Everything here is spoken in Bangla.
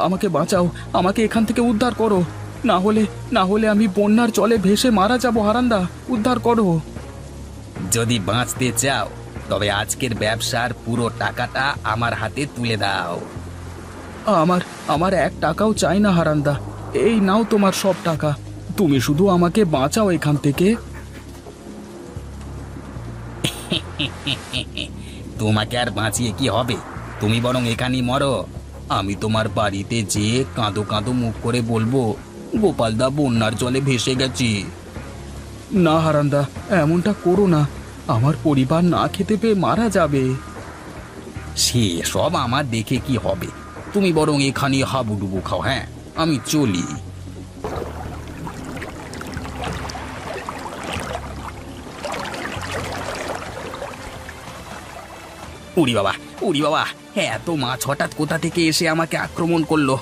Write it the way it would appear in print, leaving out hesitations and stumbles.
আমাকে বাঁচাও, আমাকে এখান থেকে উদ্ধার করো। না হলে আমি বন্যার জলে ভেসে মারা যাব। হারান্দা, উদ্ধার করো। যদি বাঁচতে চাও তবে আজকের ব্যবসার পুরো টাকাটা আমার হাতে তুলে দাও। আমার আমার 1 টাকাও চাই না হারান্দা। এই নাও তোমার সব টাকা। তুমি শুধু আমাকে বাঁচাও এখান থেকে। তোমাকে আর বাঁচিয়ে কি হবে? তুমি বরং এখানেই মরো। আমি তোমার বাড়িতে যেয়ে কাঁদো কাঁদো মুখ করে বলবো, গোপালদা বন্যার জলে ভেসে গেছি। না হারান্দা, এমনটা করো না। আমার পরিবার না খেতে পেয়ে মারা যাবে। সে সব আমার দেখে কি হবে? তুমি বরং এখানে হাবুডুবু খাও। হ্যাঁ, আমি চলি। উড়ি বাবা, উড়ি বাবা! এত মাছ হঠাৎ কোথা থেকে এসে আমাকে আক্রমণ করলো!